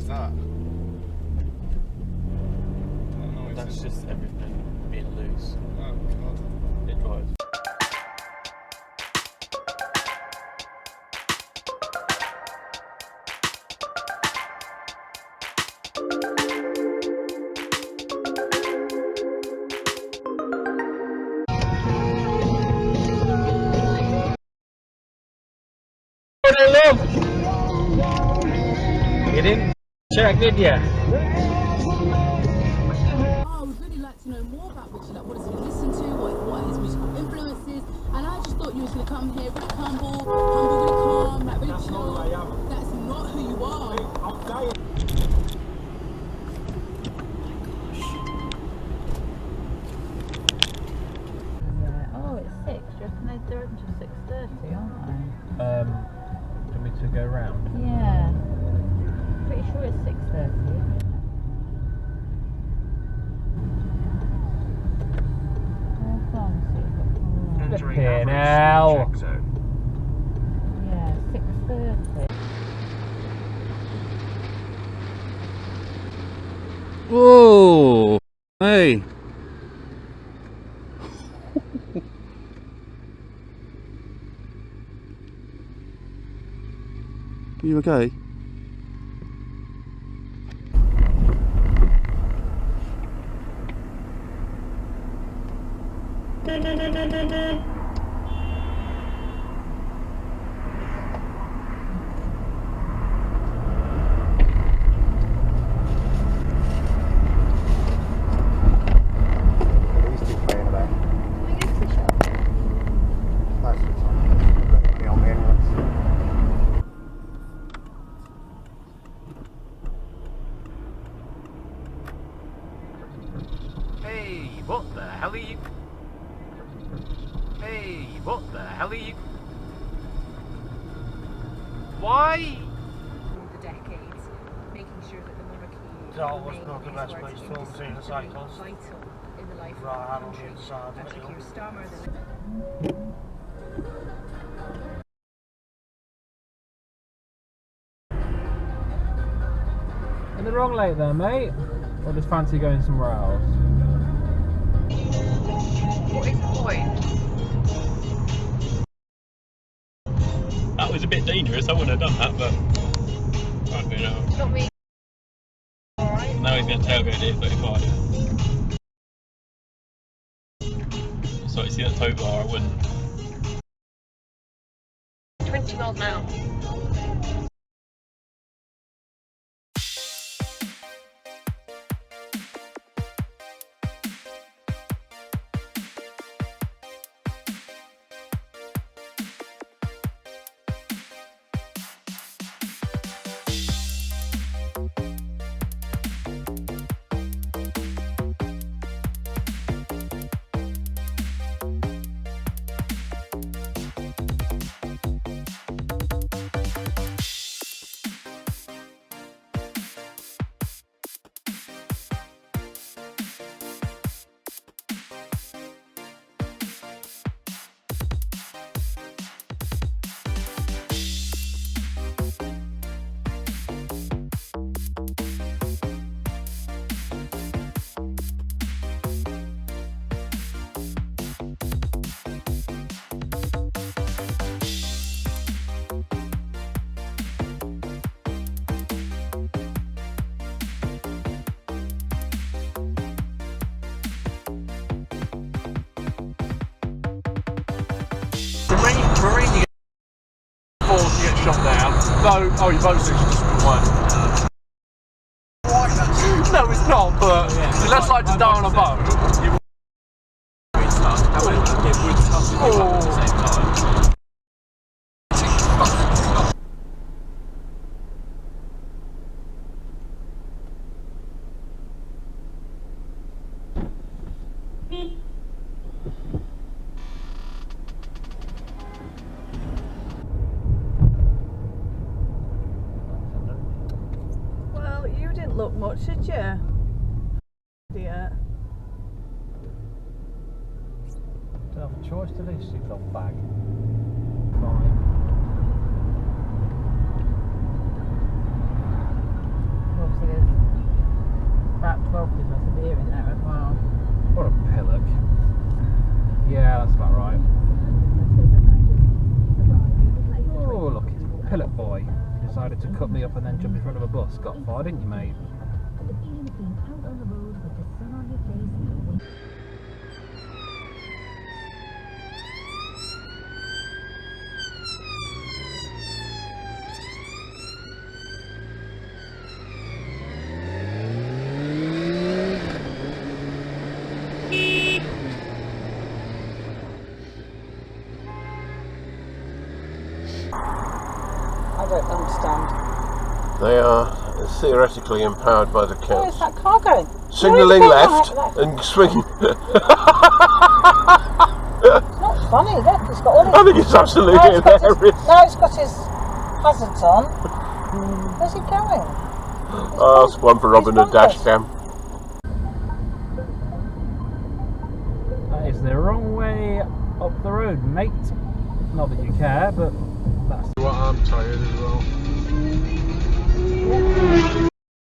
is that? That's just everything being loose. Oh god. It drives. You didn't check, did you? I would really like to know more about Richie, like what does he listen to, what his musical influences, and I just thought you was going to come here really humble, really calm, like really chill. That's not who you are. Oh, it's 6. Do you reckon they're open till 6:30, aren't they? Do we to go round? Yeah. Pretty sure it's 6:30. Flipping hell. Yeah, 6:30. Whoa! Hey! Are you okay? Hey, what the hell are you? Hey, what the hell are you? Why? The decades, making sure that the monarchy Always not the best place for them seeing the cycles. vital in the life Right, of I'm the on the country. inside, And you know. Keir Starmer, In the wrong lane there, mate. Or just fancy going somewhere else? What is the point? That was a bit dangerous. I wouldn't have done that, but can't do now. Not me. Alright. Now he's going to tailgate it at 35. So you see that tow bar, I wouldn't. 20 miles an hour. Marine falls to get shot down. No, oh, your boat's just one. No, it's not, but it's less like to die on a boat. Well, you didn't look much, did you? Dear. Don't have a choice to do, seatbelt bag. Fine. decided to cut me up and then jump in front of a bus. Got far, didn't you, mate? I don't understand. They are theoretically empowered by the Where's council. that car going? Signalling Where's left that left? and swinging. It's not funny, look, it's got all his... I think it's absolutely hilarious. Now it's got his hazards on. Where's he going? Oh, that's one for Robin Hood Dash Cam. That is the wrong way up the road, mate. Not that you care, but that's... Well, I'm tired as well.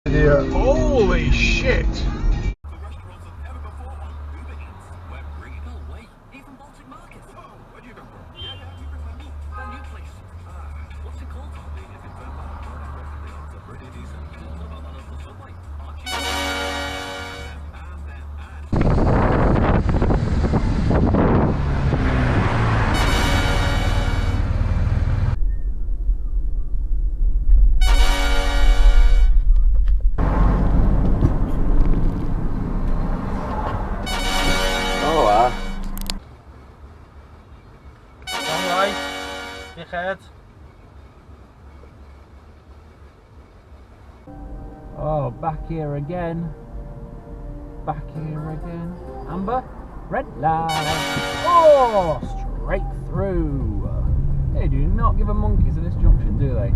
Yeah. Holy shit! Oh, back here again. Back here again. Amber, red light. Oh, straight through. They do not give a monkeys at this junction, do they?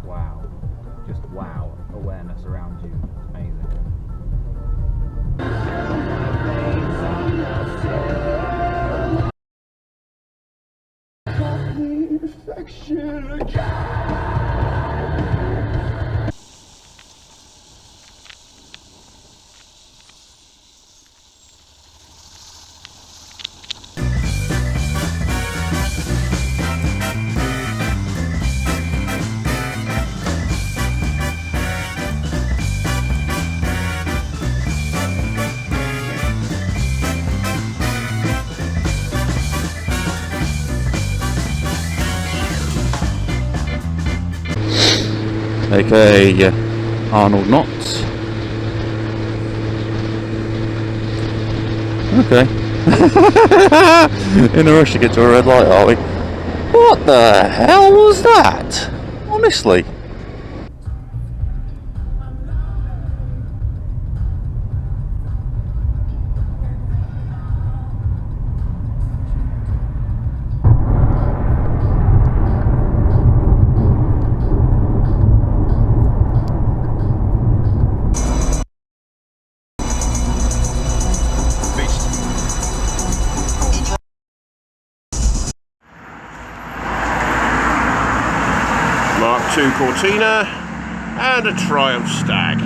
Wow. Just wow. Awareness around you. It's amazing. aka Arnold knots. Okay. In a rush to get to a red light, are we? What the hell was that? Honestly. Mark II Cortina and a Triumph Stag.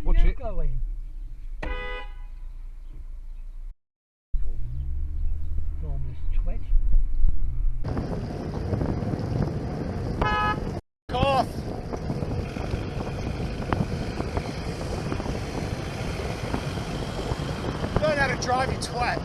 Watch it. Going? Stormus twit. Cough! Learn how to drive, you twat.